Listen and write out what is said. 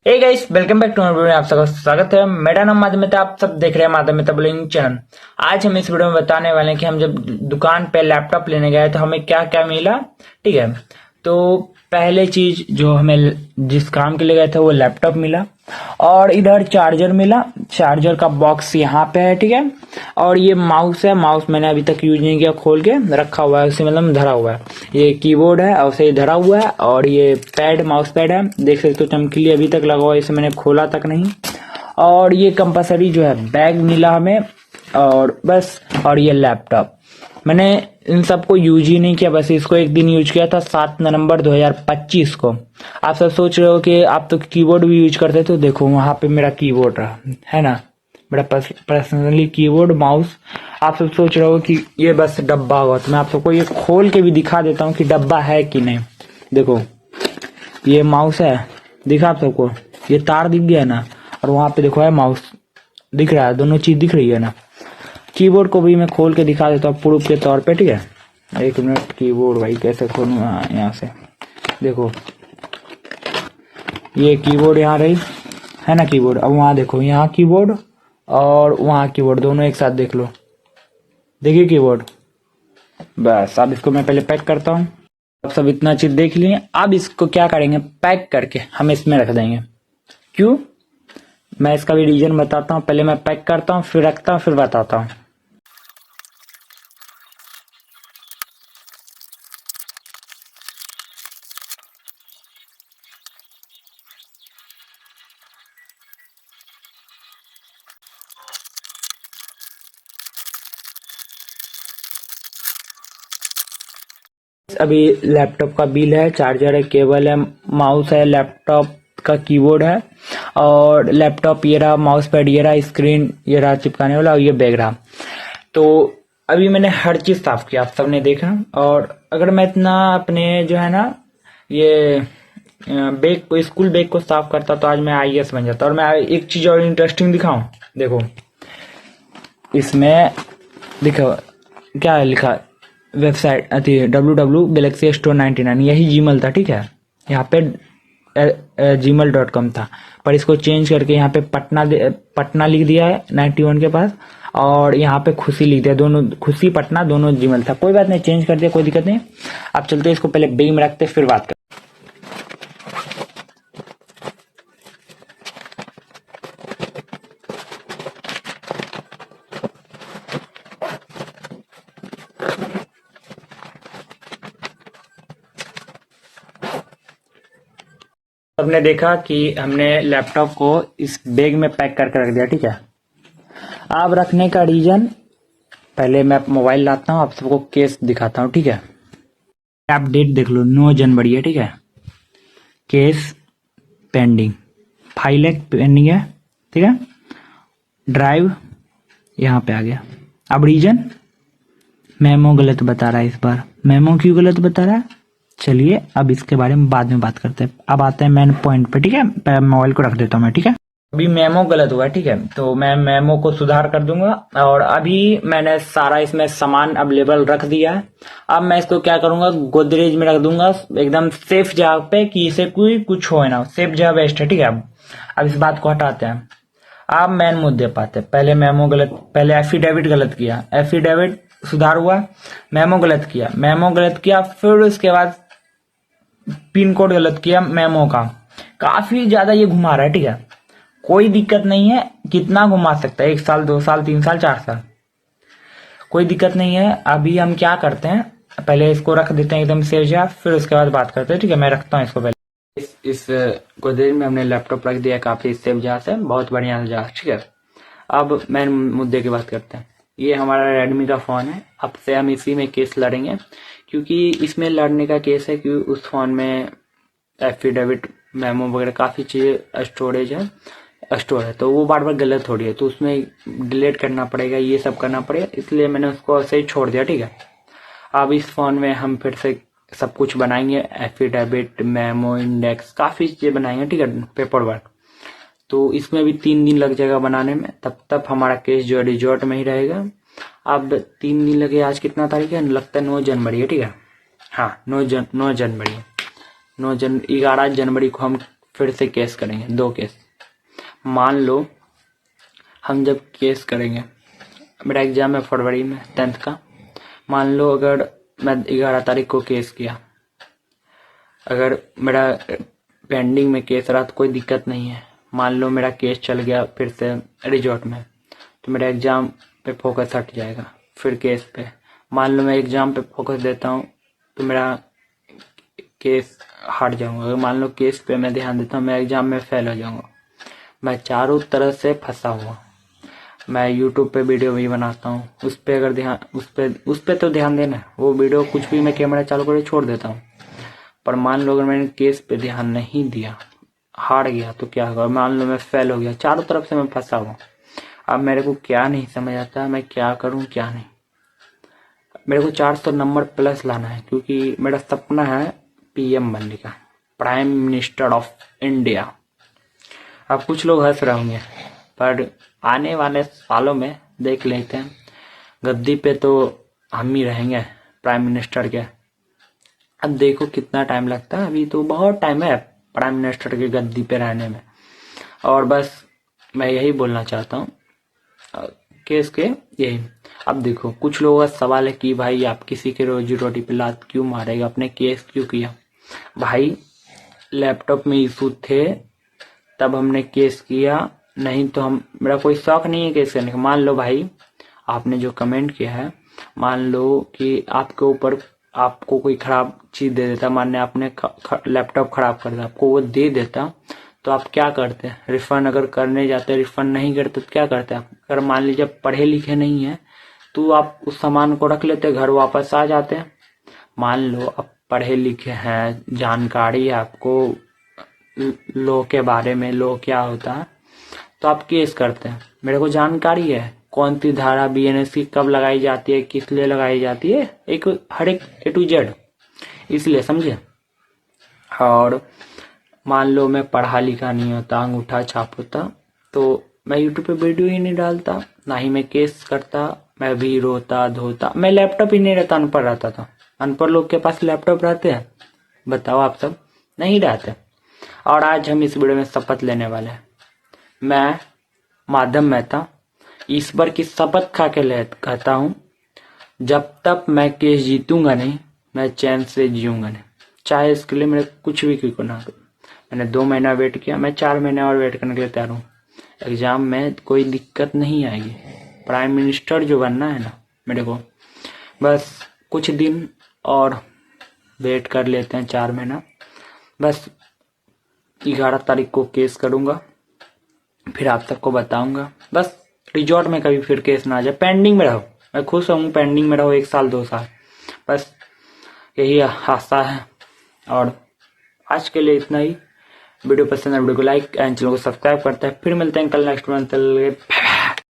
Hey guys, welcome back to my video. आप सबका स्वागत है। मेरा नाम माधव, आप सब देख रहे हैं माधव ब्लॉगिंग चैनल। आज हम इस वीडियो में बताने वाले हैं कि हम जब दुकान पे लैपटॉप लेने गए तो हमें क्या क्या मिला। ठीक है, तो पहले चीज जो हमें जिस काम के लिए गए थे वो लैपटॉप मिला, और इधर चार्जर मिला। चार्जर का बॉक्स यहाँ पे है, ठीक है। और ये माउस है, माउस मैंने अभी तक यूज नहीं किया, खोल के रखा हुआ है, उसे मतलब धरा हुआ है। ये कीबोर्ड है और उसे धरा हुआ है, और ये पैड माउस पैड है, देख सकते हो चमकीली अभी तक लगा हुआ है, इसे मैंने खोला तक नहीं। और ये कंपलसरी जो है बैग मिला हमें, और बस। और ये लैपटॉप मैंने इन सबको यूज ही नहीं किया, बस इसको एक दिन यूज किया था 7 नवंबर 2025 को। आप सब सोच रहे हो कि आप तो कीबोर्ड भी यूज करते थे, तो देखो वहां पे मेरा कीबोर्ड रहा है ना, मेरा पर्सनली कीबोर्ड माउस। आप सब सोच रहे हो कि ये बस डब्बा होगा, तो मैं आप सबको ये खोल के भी दिखा देता हूँ कि डब्बा है कि नहीं। देखो ये माउस है, दिखा आप सबको, ये तार दिख गया ना, और वहां पे देखो है माउस दिख रहा है, दोनों चीज दिख रही है ना। कीबोर्ड को भी मैं खोल के दिखा देता हूँ प्रूफ के तौर पे, ठीक है। एक मिनट, कीबोर्ड भाई कैसे खोलूंगा, यहाँ से देखो, ये कीबोर्ड यहाँ रही है ना, कीबोर्ड। अब वहां देखो, यहाँ कीबोर्ड और वहां कीबोर्ड, दोनों एक साथ देख लो, देखिए कीबोर्ड। बस अब इसको मैं पहले पैक करता हूँ। अब सब इतना चीज देख लिए, अब इसको क्या करेंगे, पैक करके हम इसमें रख देंगे। क्यों, मैं इसका भी रीजन बताता हूँ। पहले मैं पैक करता हूँ, फिर रखता हूँ, फिर बताता हूँ। अभी लैपटॉप का बिल है, चार्जर है, केबल है, माउस है, लैपटॉप का कीबोर्ड है, और लैपटॉप ये रहा, माउस पैड ये रहा, स्क्रीन ये रहा चिपकाने वाला, और ये बैग रहा। तो अभी मैंने हर चीज साफ किया, आप सबने देखा। और अगर मैं इतना अपने जो है ना ये बैग को, स्कूल बैग को साफ करता, तो आज मैं आईएएस बन जाता। और मैं एक चीज और इंटरेस्टिंग दिखाऊं, देखो इसमें देखो क्या है लिखा, वेबसाइट अति www.galaxy store99, यही जीमेल था, ठीक है। यहाँ पे gmail.com था, पर इसको चेंज करके यहाँ पे पटना लिख दिया है 91 के पास, और यहाँ पे खुशी लिख दिया, दोनों खुशी पटना दोनों जीमेल था। कोई बात नहीं, चेंज कर दिया, कोई दिक्कत नहीं। अब चलते इसको पहले बैग में रखते फिर बात करते। सबने देखा कि हमने लैपटॉप को इस बैग में पैक करके रख दिया, ठीक है। अब रखने का रीजन, पहले मैं मोबाइल लाता हूँ, आप सबको केस दिखाता हूँ, ठीक है। आप डेट देख लो, 9 जनवरी है, ठीक है। केस पेंडिंग, फाइल एक पेंडिंग है, ठीक है। ड्राइव यहाँ पे आ गया। अब रीजन, मेमो गलत बता रहा है इस बार। मेमो क्यों गलत बता रहा है, चलिए अब इसके बारे में बाद में बात करते हैं। अब आते हैं मेन पॉइंट पे, ठीक है। मोबाइल को रख देता हूँ मैं, ठीक है। अभी मेमो गलत हुआ है, ठीक है, तो मैं मेमो को सुधार कर दूंगा। और अभी मैंने सारा इसमें सामान अवेलेबल रख दिया है। अब मैं इसको क्या करूंगा, गोदरेज में रख दूंगा, एकदम सेफ जगह पे, कि इसे कोई कुछ हो ना, सेफ जगह बेस्ट है, ठीक है। अब इस बात को हटाते हैं, अब मेन मुद्दे पाते हैं। पहले मेमो गलत, पहले एफिडेविट गलत किया, एफिडेविट सुधार हुआ, मेमो गलत किया, मेमो गलत किया, फिर उसके बाद पिन कोड गलत किया मेमो का। काफी ज्यादा ये घुमा रहा है, ठीक है। कोई दिक्कत नहीं है, कितना घुमा सकता है, 1 साल 2 साल 3 साल 4 साल, कोई दिक्कत नहीं है। अभी हम क्या करते हैं, पहले इसको रख देते हैं एकदम सेव जा, फिर उसके बाद बात करते हैं, ठीक है। मैं रखता हूँ इसको पहले। इस गोदरेज में हमने लैपटॉप रख दिया काफी सेव जा से, बहुत बढ़िया जा, ठीक है। अब मेन मुद्दे की बात करते हैं। ये हमारा रेडमी का फोन है, अब से हम इसी में केस लड़ेंगे, क्योंकि इसमें लड़ने का केस है कि उस फोन में एफिडेविट मेमो वगैरह काफी चीजें स्टोरेज है, स्टोर है, तो वो बार बार गलत हो रही है, तो उसमें डिलीट करना पड़ेगा, ये सब करना पड़ेगा, इसलिए मैंने उसको ऐसे ही छोड़ दिया, ठीक है। अब इस फोन में हम फिर से सब कुछ बनाएंगे, एफिडेविट मेमो इंडेक्स काफी चीजें बनाएंगे, ठीक है, पेपर वर्क। तो इसमें भी 3 दिन लग जाएगा बनाने में, तब तक हमारा केस जो है रिजॉर्ट में ही रहेगा। अब 3 दिन लगे, आज कितना तारीख है, लगता है 9 जनवरी है, ठीक है। हाँ 9 जनवरी 11 जनवरी को हम फिर से केस करेंगे, 2 केस। मान लो हम जब केस करेंगे, मेरा एग्जाम है फरवरी में 10th का, मान लो अगर मैं 11 तारीख को केस किया, अगर मेरा पेंडिंग में केस रहा तो कोई दिक्कत नहीं है। मान लो मेरा केस चल गया फिर से रिजॉर्ट में, तो मेरा एग्जाम पे फोकस हट जाएगा, फिर केस पे। मान लो मैं एग्जाम पे फोकस देता हूँ तो मेरा केस हट जाऊंगा। अगर मान लो केस पे मैं ध्यान देता हूँ, मैं एग्जाम में फेल हो जाऊंगा। मैं चारों तरह से फंसा हुआ। मैं यूट्यूब पे वीडियो भी बनाता हूँ, उस पे अगर ध्यान, उस पे तो ध्यान देना है। वो वीडियो कुछ भी मैं कैमरा चालू करके छोड़ देता हूँ। पर मान लो अगर मैंने केस पे ध्यान नहीं दिया, हार गया, तो क्या होगा? मान लो मैं फेल हो गया, चारों तरफ से मैं फंसा हुआ। अब मेरे को क्या नहीं समझ आता, मैं क्या करूं क्या नहीं। मेरे को 400 नंबर प्लस लाना है, क्योंकि मेरा सपना है पीएम बनने का, प्राइम मिनिस्टर ऑफ इंडिया। अब कुछ लोग हंस रहे होंगे, पर आने वाले सालों में देख लेते हैं, गद्दी पे तो हम ही रहेंगे प्राइम मिनिस्टर के। अब देखो कितना टाइम लगता है, अभी तो बहुत टाइम है प्राइम मिनिस्टर के गद्दी पे रहने में। और बस मैं यही बोलना चाहता हूँ केस के, यही। अब देखो कुछ लोगों का सवाल है कि भाई आप किसी के रोजी रोटी पे लात क्यों मारेगा, अपने केस क्यों किया? भाई लैपटॉप में इशू थे तब हमने केस किया, नहीं तो मेरा कोई शौक नहीं है केस करने का। मान लो भाई आपने जो कमेंट किया है, मान लो कि आपके ऊपर आपको कोई खराब चीज दे देता, मान आपने लैपटॉप खराब कर दिया, आपको वो दे देता, तो आप क्या करते हैं? रिफंड अगर करने जाते, रिफंड नहीं करते तो क्या करते हैं आप? अगर मान लीजिए पढ़े लिखे नहीं है तो आप उस सामान को रख लेते, घर वापस आ जाते हैं। मान लो आप पढ़े लिखे हैं, जानकारी है आपको लॉ के बारे में, लॉ क्या होता है, तो आप केस करते हैं। मेरे को जानकारी है कौन सी धारा बीएनएस कब लगाई जाती है, किस लिए लगाई जाती है, एक हर एक A to Z, इसलिए समझे। और मान लो मैं पढ़ा लिखा नहीं होता, अंगूठा छाप होता, तो मैं यूट्यूब पे वीडियो ही नहीं डालता, ना ही मैं केस करता, मैं भी रोता धोता। मैं लैपटॉप ही नहीं रहता, अनपढ़ रहता था। अनपढ़ लोग के पास लैपटॉप रहते हैं? बताओ आप सब, नहीं रहते। और आज हम इस वीडियो में शपथ लेने वाले हैं। मैं माधव मेहता ईश्वर की शपथ खा के कहता हूँ, जब तक मैं केस जीतूंगा नहीं, मैं चैन से जीऊंगा नहीं, चाहे इसके लिए मेरे कुछ भी क्यों ना करो। मैंने 2 महीना वेट किया, मैं 4 महीने और वेट करने के लिए तैयार हूँ। एग्जाम में कोई दिक्कत नहीं आएगी। प्राइम मिनिस्टर जो बनना है ना मेरे को, बस कुछ दिन और वेट कर लेते हैं, 4 महीना। बस 11 तारीख को केस करूंगा, फिर आप सबको बताऊंगा। बस रिजॉर्ट में कभी फिर केस ना आ जाए, पेंडिंग में रहो। मैं खुश हूँ पेंडिंग में रहो 1 साल 2 साल, बस यही आशा है। और आज के लिए इतना ही। वीडियो पसंद है वीडियो को लाइक एंड चैनल को सब्सक्राइब करते हैं। फिर मिलते हैं कल नेक्स्ट मंथ।